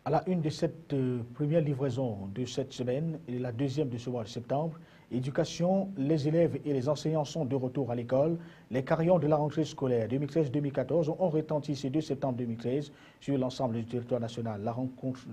À la une de cette première livraison de cette semaine et la deuxième de ce mois de septembre, éducation, les élèves et les enseignants sont de retour à l'école. Les carillons de la rentrée scolaire 2013-2014 ont retenti ce 2 septembre 2013 sur l'ensemble du territoire national.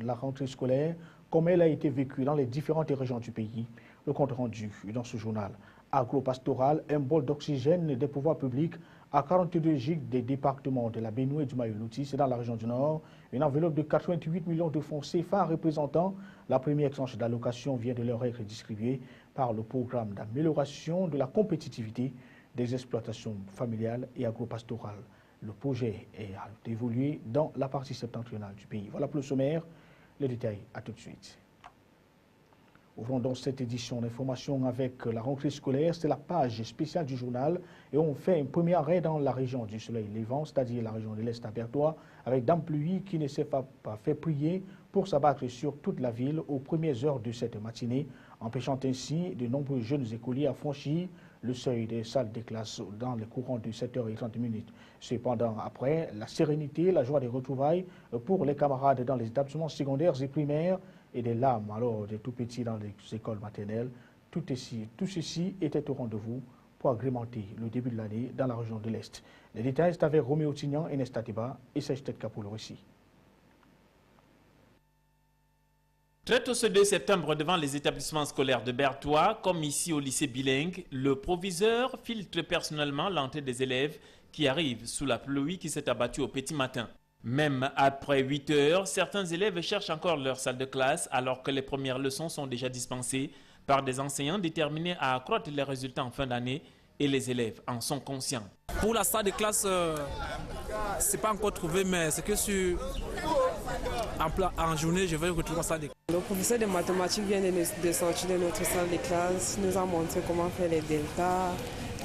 La rentrée scolaire, comme elle a été vécue dans les différentes régions du pays, le compte rendu dans ce journal. Agro-pastoral, un bol d'oxygène des pouvoirs publics à 42 gigs des départements de la Benue et du Mayo-Loti, c'est dans la région du Nord. Une enveloppe de 88 millions de francs CFA représentant la première tranche d'allocation vient de leur être distribuée par le programme d'amélioration de la compétitivité des exploitations familiales et agro-pastorales. Le projet a évolué dans la partie septentrionale du pays. Voilà pour le sommaire. Les détails, à tout de suite. Ouvrons donc cette édition d'information avec la rentrée scolaire. C'est la page spéciale du journal et on fait un premier arrêt dans la région du soleil levant, c'est-à-dire la région de l'Est à Berthois, avec Dame Pluie qui ne s'est pas fait prier pour s'abattre sur toute la ville aux premières heures de cette matinée, empêchant ainsi de nombreux jeunes écoliers à franchir le seuil des salles de classe dans le courant de 7h30. Cependant, après, la sérénité, la joie des retrouvailles pour les camarades dans les établissements secondaires et primaires, et des larmes alors des tout petits dans les écoles maternelles. Tout ceci était au rendez-vous pour agrémenter le début de l'année dans la région de l'Est. Les détails, c'est avec Roméo Tignan et Nesta Tiba et Serge Tetka pour le récit. Très tôt ce 2 septembre, devant les établissements scolaires de Berthois, comme ici au lycée bilingue, le proviseur filtre personnellement l'entrée des élèves qui arrivent sous la pluie qui s'est abattue au petit matin. Même après 8 heures, certains élèves cherchent encore leur salle de classe alors que les premières leçons sont déjà dispensées par des enseignants déterminés à accroître les résultats en fin d'année et les élèves en sont conscients. Pour la salle de classe, c'est pas encore trouvé, mais c'est que en journée, je vais retrouver la salle de classe. Le professeur de mathématiques vient de sortir de notre salle de classe, nous a montré comment faire les deltas,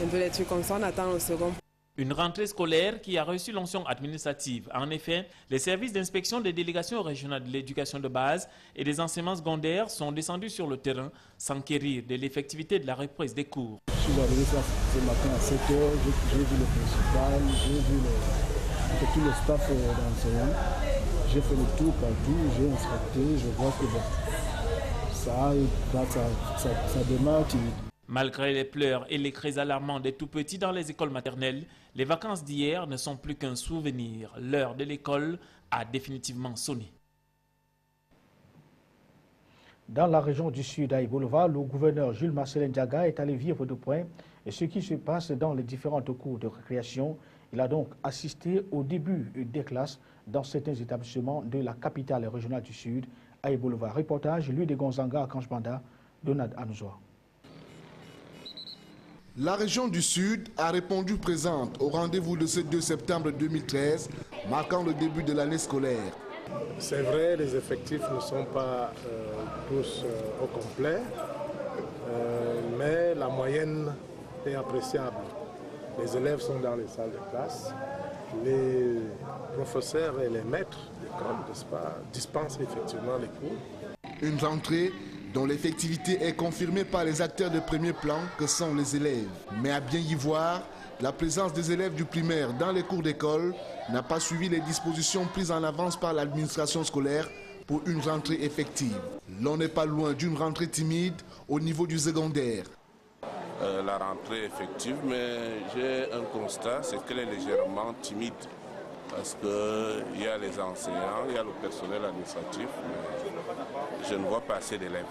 un peu les trucs comme ça, on attend le second. Une rentrée scolaire qui a reçu l'onction administrative. En effet, les services d'inspection des délégations régionales de l'éducation de base et des enseignements secondaires sont descendus sur le terrain s'enquérir de l'effectivité de la reprise des cours. Je suis arrivé ce matin à 7h, j'ai vu le principal, j'ai vu tout le staff d'enseignants. J'ai fait le tour partout, j'ai inspecté, je vois que ça démarre timide. Malgré les pleurs et les cris alarmants des tout-petits dans les écoles maternelles, les vacances d'hier ne sont plus qu'un souvenir. L'heure de l'école a définitivement sonné. Dans la région du Sud, à Ibolova, le gouverneur Jules Marcelin Diaga est allé vivre de près ce qui se passe dans les différentes cours de récréation. Il a donc assisté au début des classes dans certains établissements de la capitale régionale du Sud, à Ibolova. Reportage, lui de Gonzanga à Kanchbanda, Donald Anouzoa. La région du Sud a répondu présente au rendez-vous de ce 2 septembre 2013, marquant le début de l'année scolaire. C'est vrai, les effectifs ne sont pas tous au complet, mais la moyenne est appréciable. Les élèves sont dans les salles de classe, les professeurs et les maîtres d'école, n'est-ce pas, dispensent effectivement les cours. Une rentrée dont l'effectivité est confirmée par les acteurs de premier plan que sont les élèves. Mais à bien y voir, la présence des élèves du primaire dans les cours d'école n'a pas suivi les dispositions prises en avance par l'administration scolaire pour une rentrée effective. L'on n'est pas loin d'une rentrée timide au niveau du secondaire. La rentrée effective, mais j'ai un constat, c'est qu'elle est légèrement timide. Parce qu'il y a les enseignants, il y a le personnel administratif, mais je ne vois pas assez d'élèves.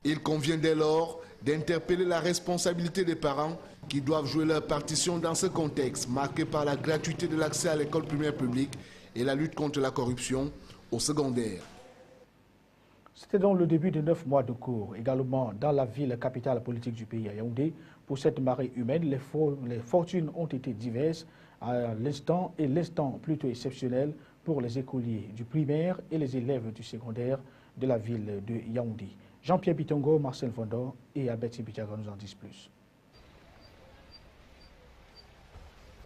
Il convient dès lors d'interpeller la responsabilité des parents qui doivent jouer leur partition dans ce contexte marqué par la gratuité de l'accès à l'école primaire publique et la lutte contre la corruption au secondaire. C'était donc le début de 9 mois de cours. Également dans la ville capitale politique du pays, à Yaoundé, pour cette marée humaine, les fortunes ont été diverses à l'instant et l'instant plutôt exceptionnel pour les écoliers du primaire et les élèves du secondaire de la ville de Yaoundé. Jean-Pierre Bitongo, Marcel Fondor et Abeti Bichaga nous en disent plus.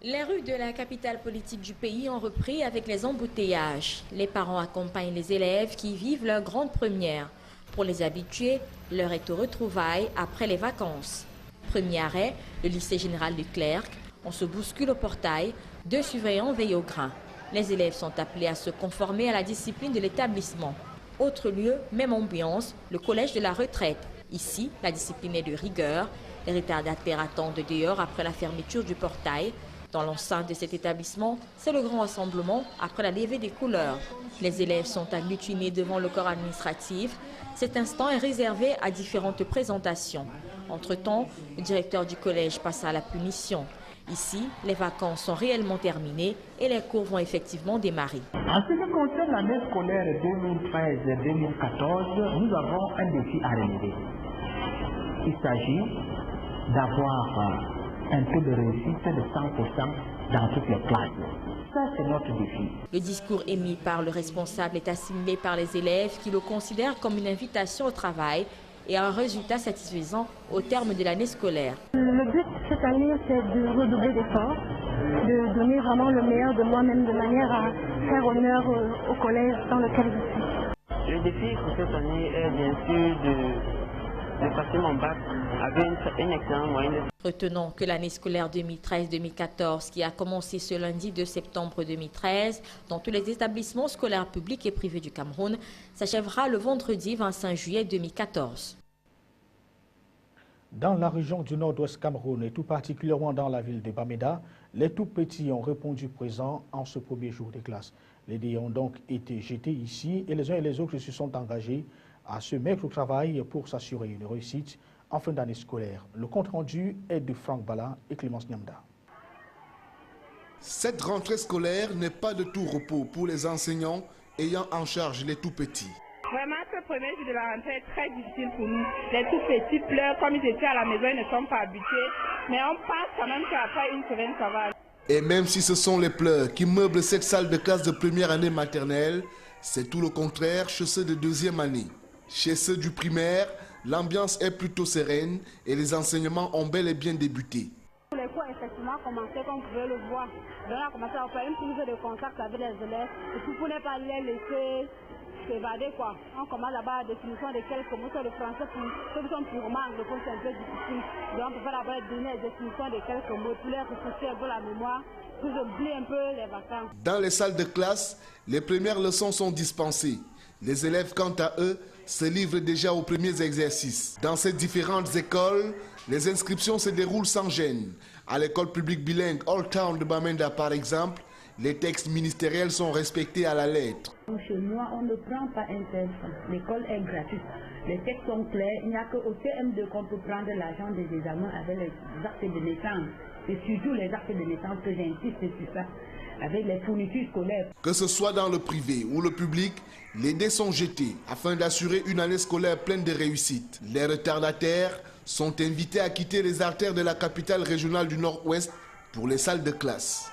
Les rues de la capitale politique du pays ont repris avec les embouteillages. Les parents accompagnent les élèves qui vivent leur grande première. Pour les habitués, l'heure est aux retrouvailles après les vacances. Premier arrêt, le lycée général de Clerc. On se bouscule au portail, 2 surveillants veillent au grain. Les élèves sont appelés à se conformer à la discipline de l'établissement. Autre lieu, même ambiance, le collège de la retraite. Ici, la discipline est de rigueur. Les retardataires attendent dehors après la fermeture du portail. Dans l'enceinte de cet établissement, c'est le grand rassemblement après la levée des couleurs. Les élèves sont agglutinés devant le corps administratif. Cet instant est réservé à différentes présentations. Entre-temps, le directeur du collège passe à la punition. Ici, les vacances sont réellement terminées et les cours vont effectivement démarrer. En ce qui concerne l'année scolaire 2013-2014, nous avons un défi à relever. Il s'agit d'avoir un taux de réussite de 100% dans toutes les classes. Ça, c'est notre défi. Le discours émis par le responsable est assimilé par les élèves qui le considèrent comme une invitation au travail et un résultat satisfaisant au terme de l'année scolaire. Le but cette année, c'est de redoubler d'efforts, de donner vraiment le meilleur de moi-même de manière à faire honneur au collège dans lequel je suis. Le défi pour cette année est bien sûr de passer mon bac avec une excellente moyenne. Retenons que l'année scolaire 2013-2014, qui a commencé ce lundi 2 septembre 2013 dans tous les établissements scolaires publics et privés du Cameroun, s'achèvera le vendredi 25 juillet 2014. Dans la région du nord-ouest Cameroun et tout particulièrement dans la ville de Bamenda, les tout-petits ont répondu présent en ce premier jour des classes. Les dés ont donc été jetés ici et les uns et les autres se sont engagés à se mettre au travail pour s'assurer une réussite en fin d'année scolaire. Le compte-rendu est de Franck Bala et Clémence Niamda. Cette rentrée scolaire n'est pas de tout repos pour les enseignants ayant en charge les tout-petits. Vraiment, ce premier jour de la rentrée est très difficile pour nous. Les tout-petits pleurent comme ils étaient à la maison, ils ne sont pas habitués. Mais on pense quand même qu'après une semaine, ça va. Et même si ce sont les pleurs qui meublent cette salle de classe de première année maternelle, c'est tout le contraire chez ceux de deuxième année. Chez ceux du primaire, l'ambiance est plutôt sereine et les enseignements ont bel et bien débuté. Les cours effectivement commencé comme vous pouvez le voir. Donc on a commencé à faire une prise de contact avec les élèves et puis pour ne pas les laisser s'évader quoi. On commence là-bas la définition de quelques mots sur le français pour ceux qui sont purement anglophones, c'est un peu difficile. Donc on peut d'abord donner la définition de quelques mots pour leur ressusciter un peu la mémoire, pour oublier un peu les vacances. Dans les salles de classe, les premières leçons sont dispensées. Les élèves, quant à eux, se livrent déjà aux premiers exercices. Dans ces différentes écoles, les inscriptions se déroulent sans gêne. À l'école publique bilingue Old Town de Bamenda, par exemple, les textes ministériels sont respectés à la lettre. Chez moi, on ne prend pas un texte. L'école est gratuite. Les textes sont clairs. Il n'y a qu'au CM2 qu'on peut prendre l'argent des examens avec les actes de naissance. C'est surtout les actes de naissance que j'insiste sur ça, avec les fournitures scolaires. Que ce soit dans le privé ou le public, les dés sont jetés afin d'assurer une année scolaire pleine de réussite. Les retardataires sont invités à quitter les artères de la capitale régionale du Nord-Ouest pour les salles de classe.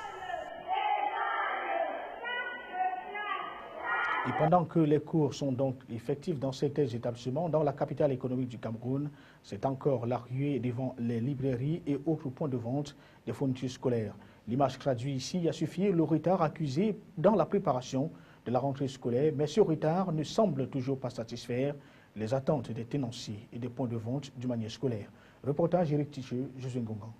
Et pendant que les cours sont donc effectifs dans certains établissements, dans la capitale économique du Cameroun, c'est encore la ruée devant les librairies et autres points de vente des fournitures scolaires. L'image traduit ici a suffi le retard accusé dans la préparation de la rentrée scolaire, mais ce retard ne semble toujours pas satisfaire les attentes des tenanciers et des points de vente du manière scolaire. Reportage Eric Ticheux, Josué Ngongan.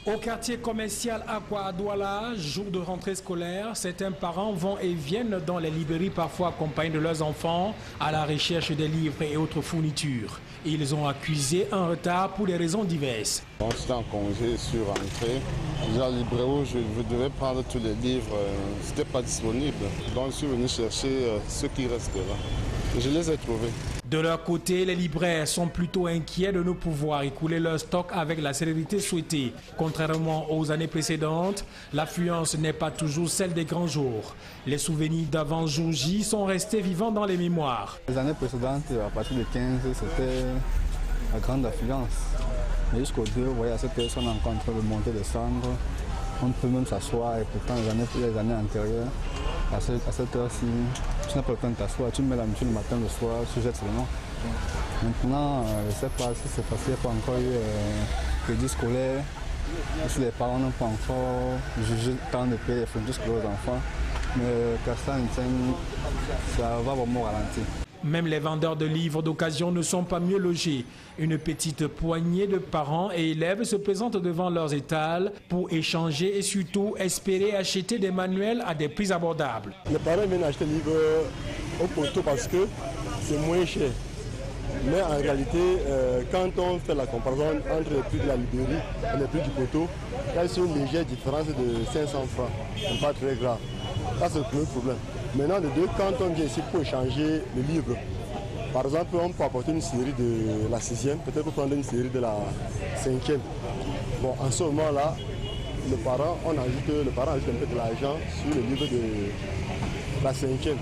Au quartier commercial Aqua à Douala, jour de rentrée scolaire, certains parents vont et viennent dans les librairies, parfois accompagnés de leurs enfants, à la recherche des livres et autres fournitures. Ils ont accusé un retard pour des raisons diverses. J'étais en congé sur rentrée. Déjà, à la librairie où je devais prendre tous les livres, c'était pas disponible. Donc je suis venu chercher ceux qui restent là. Je les ai trouvés. De leur côté, les libraires sont plutôt inquiets de ne pouvoir écouler leur stock avec la célérité souhaitée. Contrairement aux années précédentes, l'affluence n'est pas toujours celle des grands jours. Les souvenirs d'avant jour J sont restés vivants dans les mémoires. Les années précédentes, à partir de 15, c'était la grande affluence. Mais jusqu'au 2, vous voyez, à cette heure, on est encore en train de monter, descendre. On peut même s'asseoir et pourtant les années antérieures, à cette heure-ci, tu n'as pas le temps de t'asseoir, tu mets la mutuelle le matin, le soir, tu jettes seulement. Maintenant, je ne sais pas si c'est parce qu'il n'y a pas encore eu crédit scolaire, si les parents n'ont pas encore jugé le temps de payer les fournitures scolaires aux enfants, mais qu'à ça, ça va vraiment ralentir. Même les vendeurs de livres d'occasion ne sont pas mieux logés. Une petite poignée de parents et élèves se présentent devant leurs étals pour échanger et surtout espérer acheter des manuels à des prix abordables. Les parents viennent acheter des livres au poteau parce que c'est moins cher. Mais en réalité, quand on fait la comparaison entre les prix de la librairie et les prix du poteau, il y a une légère différence de 500 francs. Ce n'est pas très grave. Ça, c'est le premier problème. Maintenant, les deux, quand on vient ici pour échanger les livres, par exemple, on peut apporter une série de la 6e, peut-être pour prendre une série de la 5e. Bon, en ce moment-là, le parent ajoute un peu de l'argent sur le livre de la 5e.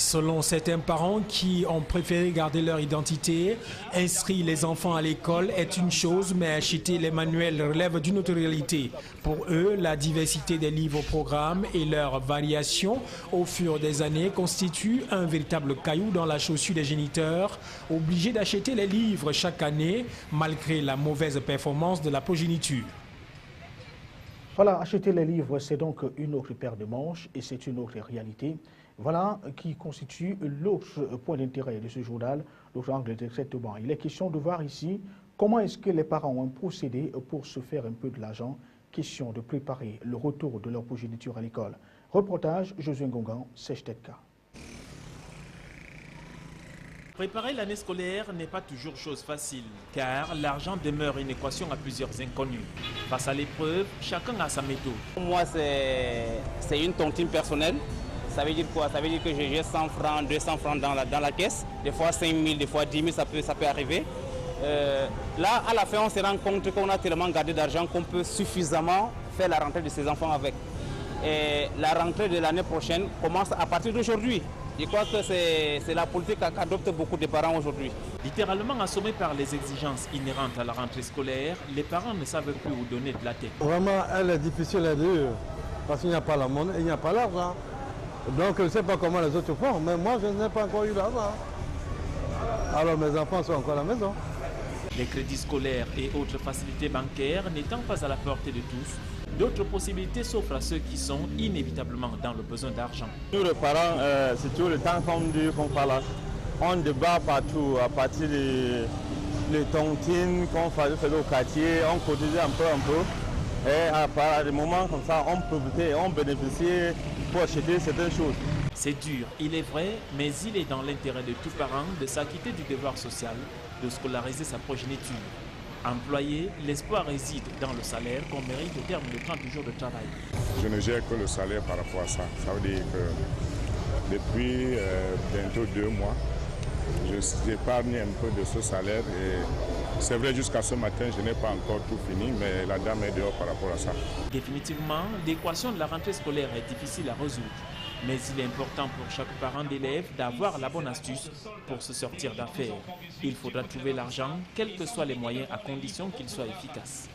Selon certains parents qui ont préféré garder leur identité, inscrire les enfants à l'école est une chose, mais acheter les manuels relève d'une autre réalité. Pour eux, la diversité des livres au programme et leur variation au fur des années constituent un véritable caillou dans la chaussure des géniteurs, obligés d'acheter les livres chaque année, malgré la mauvaise performance de la progéniture. Voilà, acheter les livres, c'est donc une autre paire de manches et c'est une autre réalité. Voilà qui constitue l'autre point d'intérêt de ce journal, l'autre angle de traitement. Il est question de voir ici comment est-ce que les parents ont procédé pour se faire un peu de l'argent. Question de préparer le retour de leur progéniture à l'école. Reportage, Josué Ngongan, Sèche-Tête-K. Préparer l'année scolaire n'est pas toujours chose facile, car l'argent demeure une équation à plusieurs inconnus. Face à l'épreuve, chacun a sa méthode. Moi, c'est une tontine personnelle. Ça veut dire quoi? Ça veut dire que j'ai 100 francs, 200 francs dans la caisse. Des fois 5 000, des fois 10 000, ça peut arriver. Là, à la fin, on se rend compte qu'on a tellement gardé d'argent qu'on peut suffisamment faire la rentrée de ses enfants avec. Et la rentrée de l'année prochaine commence à partir d'aujourd'hui. Je crois que c'est la politique qu'adoptent beaucoup de parents aujourd'hui. Littéralement assommés par les exigences inhérentes à la rentrée scolaire, les parents ne savent plus où donner de la tête. Vraiment, elle est difficile à dire parce qu'il n'y a pas la monnaie, il n'y a pas l'argent. Donc je ne sais pas comment les autres font, mais moi je n'ai pas encore eu l'argent. Alors mes enfants sont encore à la maison. Les crédits scolaires et autres facilités bancaires n'étant pas à la portée de tous, d'autres possibilités s'offrent à ceux qui sont inévitablement dans le besoin d'argent. Nous les parents, c'est toujours le temps qu'on parle. On débat partout, à partir des tontines qu'on faisait au quartier, on cotisait un peu. Et à des moments comme ça, on profitait, on bénéficiait pour acheter certaines choses. C'est dur, il est vrai, mais il est dans l'intérêt de tout parent de s'acquitter du devoir social, de scolariser sa progéniture. Employé, l'espoir réside dans le salaire qu'on mérite au terme de 30 jours de travail. Je ne gère que le salaire par rapport à ça. Ça veut dire que depuis bientôt 2 mois, je épargne un peu de ce salaire. Et c'est vrai, jusqu'à ce matin, je n'ai pas encore tout fini, mais la dame est dehors par rapport à ça. Définitivement, l'équation de la rentrée scolaire est difficile à résoudre. Mais il est important pour chaque parent d'élève d'avoir la bonne astuce pour se sortir d'affaires. Il faudra trouver l'argent, quels que soient les moyens, à condition qu'ils soient efficaces.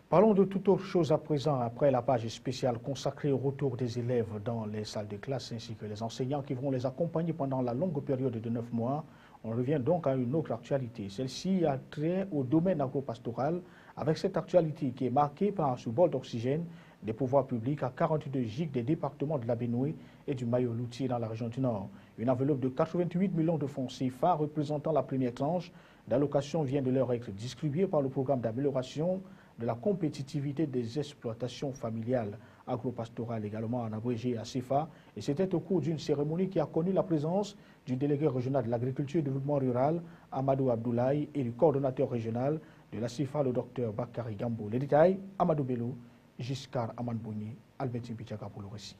Parlons de toute autre chose à présent, après la page spéciale consacrée au retour des élèves dans les salles de classe ainsi que les enseignants qui vont les accompagner pendant la longue période de 9 mois. On revient donc à une autre actualité. Celle-ci a trait au domaine agropastoral, avec cette actualité qui est marquée par un sous-bol d'oxygène des pouvoirs publics à 42 gigs des départements de la Benue et du Mayo-Loutier dans la région du Nord. Une enveloppe de 88 millions de francs CFA représentant la première tranche d'allocation vient de leur être distribuée par le programme d'amélioration de la compétitivité des exploitations familiales agropastorales, également en abrégé à CFA. Et c'était au cours d'une cérémonie qui a connu la présence du délégué régional de l'agriculture et du développement rural, Amadou Abdoulaye, et du coordonnateur régional de la CFA, le docteur Bakary Gambo. Les détails, Amadou Bello, Giscard Amanbouni, Albertine Pichaka pour le récit.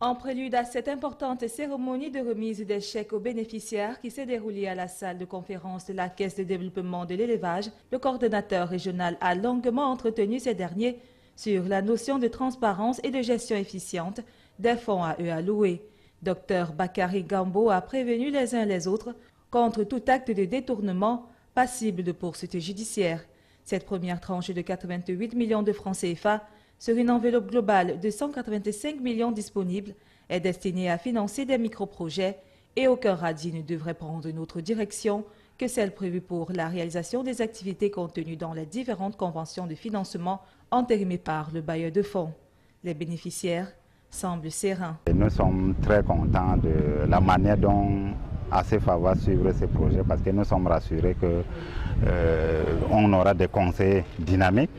En prélude à cette importante cérémonie de remise des chèques aux bénéficiaires qui s'est déroulée à la salle de conférence de la Caisse de développement de l'élevage, le coordonnateur régional a longuement entretenu ces derniers sur la notion de transparence et de gestion efficiente des fonds à eux alloués. Dr Bakary Gambo a prévenu les uns les autres contre tout acte de détournement passible de poursuites judiciaires. Cette première tranche de 88 millions de francs CFA sur une enveloppe globale de 185 millions disponibles est destinée à financer des micro-projets et aucun radis ne devrait prendre une autre direction que celle prévue pour la réalisation des activités contenues dans les différentes conventions de financement entérimées par le bailleur de fonds. Les bénéficiaires semble serein. Et nous sommes très contents de la manière dont ACEFA va suivre ces projets parce que nous sommes rassurés qu'on aura des conseils dynamiques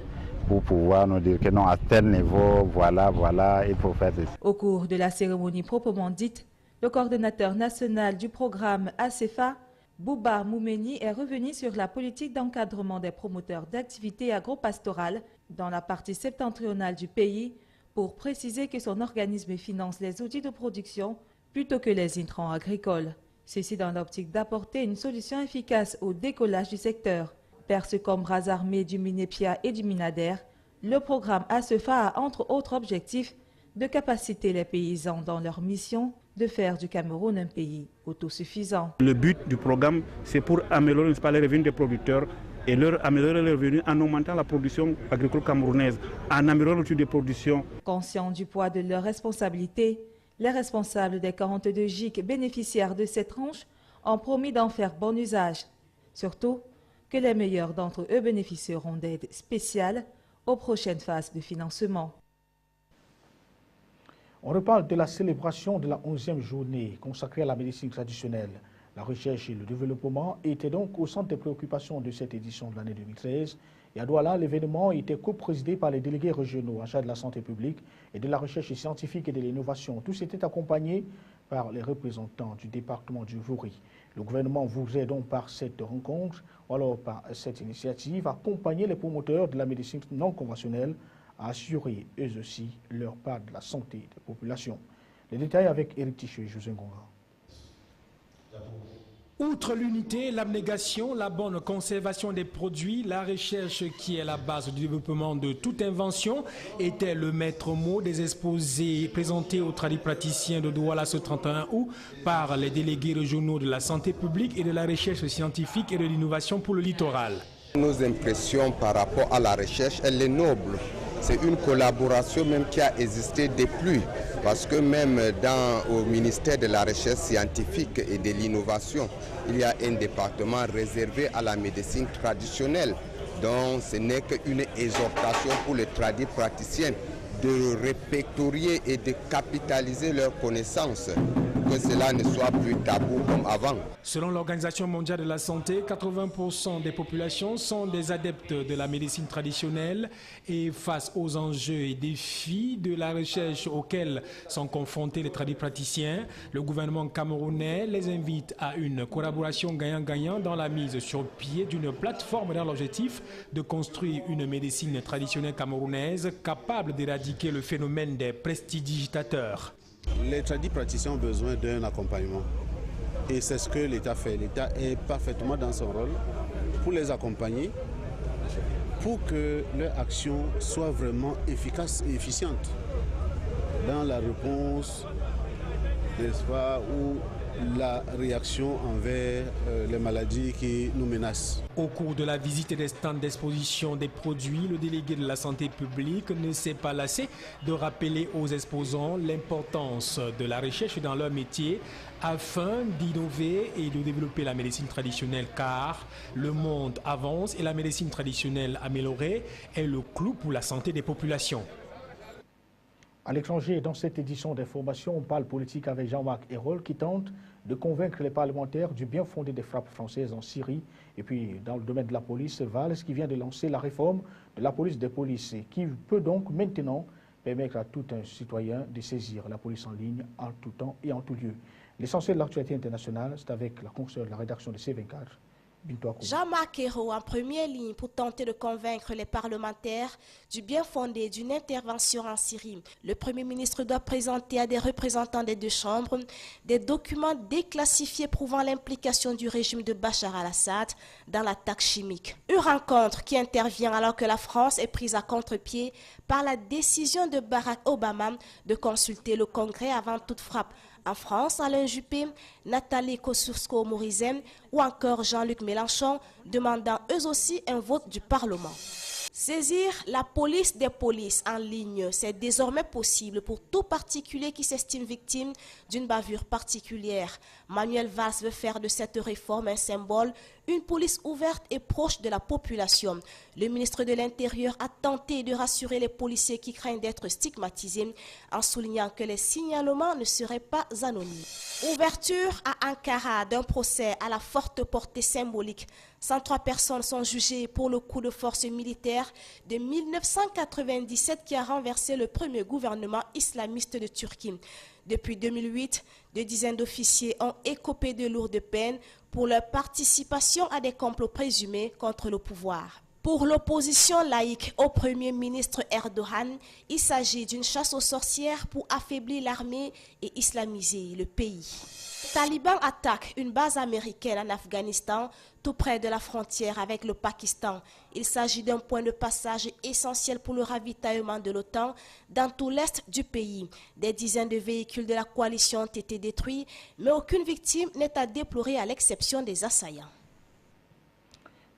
pour pouvoir nous dire que non, à tel niveau, voilà, il faut faire ceci. Au cours de la cérémonie proprement dite, le coordonnateur national du programme ACEFA, Bouba Moumeni, est revenu sur la politique d'encadrement des promoteurs d'activités agro-pastorales dans la partie septentrionale du pays pour préciser que son organisme finance les outils de production plutôt que les intrants agricoles. Ceci dans l'optique d'apporter une solution efficace au décollage du secteur. Perçu comme bras armés du Minepia et du Minader, le programme ACEFA a entre autres objectifs de capaciter les paysans dans leur mission de faire du Cameroun un pays autosuffisant. Le but du programme, c'est pour améliorer les revenus des producteurs et améliorer les revenus en augmentant la production agricole camerounaise, en améliorant l'outil de production. Conscients du poids de leurs responsabilités, les responsables des 42 GIC bénéficiaires de cette tranche ont promis d'en faire bon usage. Surtout, que les meilleurs d'entre eux bénéficieront d'aides spéciales aux prochaines phases de financement. On reparle de la célébration de la 11e journée consacrée à la médecine traditionnelle. La recherche et le développement étaient donc au centre des préoccupations de cette édition de l'année 2013. Et à Douala, l'événement était co-présidé par les délégués régionaux en charge de la santé publique et de la recherche scientifique et de l'innovation. Tous étaient accompagnés par les représentants du département du Vouri. Le gouvernement voudrait donc par cette rencontre, ou alors par cette initiative, accompagner les promoteurs de la médecine non conventionnelle à assurer eux aussi leur part de la santé des populations. Les détails avec Éric Tiché et José Ngonga. Outre l'unité, l'abnégation, la bonne conservation des produits, la recherche qui est la base du développement de toute invention était le maître mot des exposés présentés aux tradipraticiens de Douala ce 31 août par les délégués régionaux de la santé publique et de la recherche scientifique et de l'innovation pour le littoral. Nos impressions par rapport à la recherche, elle est noble. C'est une collaboration même qui a existé depuis, parce que même au ministère de la Recherche scientifique et de l'innovation, il y a un département réservé à la médecine traditionnelle. Donc ce n'est qu'une exhortation pour les tradipraticiens de répertorier et de capitaliser leurs connaissances, pour que cela ne soit plus tabou comme avant. Selon l'Organisation mondiale de la santé, 80% des populations sont des adeptes de la médecine traditionnelle et face aux enjeux et défis de la recherche auxquels sont confrontés les tradipraticiens, le gouvernement camerounais les invite à une collaboration gagnant-gagnant dans la mise sur pied d'une plateforme dans l'objectif de construire une médecine traditionnelle camerounaise capable d'éradiquer le phénomène des prestidigitateurs. Les tradipraticiens ont besoin d'un accompagnement et c'est ce que l'État fait. L'État est parfaitement dans son rôle pour les accompagner, pour que leur action soit vraiment efficace et efficiente dans la réponse, n'est-ce pas, ou la réaction envers les maladies qui nous menacent. Au cours de la visite et des stands d'exposition des produits, le délégué de la santé publique ne s'est pas lassé de rappeler aux exposants l'importance de la recherche dans leur métier afin d'innover et de développer la médecine traditionnelle, car le monde avance et la médecine traditionnelle améliorée est le clou pour la santé des populations. À l'étranger, dans cette édition d'information, on parle politique avec Jean-Marc Hérol qui tente de convaincre les parlementaires du bien fondé des frappes françaises en Syrie. Et puis, dans le domaine de la police, Valls qui vient de lancer la réforme de la police des polices et qui peut donc maintenant permettre à tout un citoyen de saisir la police en ligne en tout temps et en tout lieu. L'essentiel de l'actualité internationale, c'est avec la consoeur de la rédaction de C24. Jean-Marc Hérol en première ligne pour tenter de convaincre les parlementaires du bien fondé d'une intervention en Syrie. Le Premier ministre doit présenter à des représentants des deux chambres des documents déclassifiés prouvant l'implication du régime de Bachar al-Assad dans l'attaque chimique. Une rencontre qui intervient alors que la France est prise à contre-pied par la décision de Barack Obama de consulter le Congrès avant toute frappe. En France, Alain Juppé, Nathalie Kosciusko-Morizet ou encore Jean-Luc Mélenchon demandant eux aussi un vote du Parlement. Saisir la police des polices en ligne, c'est désormais possible pour tout particulier qui s'estime victime d'une bavure particulière. Manuel Valls veut faire de cette réforme un symbole, une police ouverte et proche de la population. Le ministre de l'Intérieur a tenté de rassurer les policiers qui craignent d'être stigmatisés en soulignant que les signalements ne seraient pas anonymes. Ouverture à Ankara d'un procès à la forte portée symbolique. 103 personnes sont jugées pour le coup de force militaire de 1997 qui a renversé le premier gouvernement islamiste de Turquie. Depuis 2008, des dizaines d'officiers ont écopé de lourdes peines pour leur participation à des complots présumés contre le pouvoir. Pour l'opposition laïque au Premier ministre Erdogan, il s'agit d'une chasse aux sorcières pour affaiblir l'armée et islamiser le pays. Taliban attaque une base américaine en Afghanistan, tout près de la frontière avec le Pakistan. Il s'agit d'un point de passage essentiel pour le ravitaillement de l'OTAN dans tout l'est du pays. Des dizaines de véhicules de la coalition ont été détruits, mais aucune victime n'est à déplorer à l'exception des assaillants.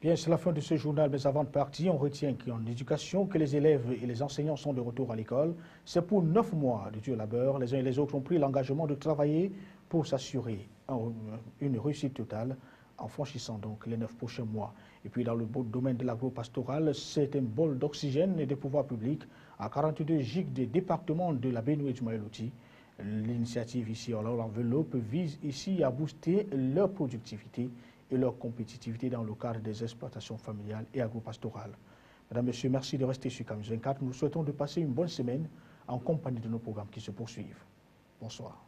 Bien, c'est la fin de ce journal, mais avant de partir, on retient qu'en éducation, que les élèves et les enseignants sont de retour à l'école. C'est pour 9 mois de dur labeur. Les uns et les autres ont pris l'engagement de travailler pour s'assurer une réussite totale en franchissant donc les 9 prochains mois. Et puis dans le domaine de l'agro-pastoral, c'est un bol d'oxygène et des pouvoirs publics à 42 gigs des départements de la Benue et du Mayo-Loti. L'initiative ici en l'enveloppe vise ici à booster leur productivité et leur compétitivité dans le cadre des exploitations familiales et agro-pastorales. Mesdames, Messieurs, merci de rester sur CAMS 24. Nous souhaitons de passer une bonne semaine en compagnie de nos programmes qui se poursuivent. Bonsoir.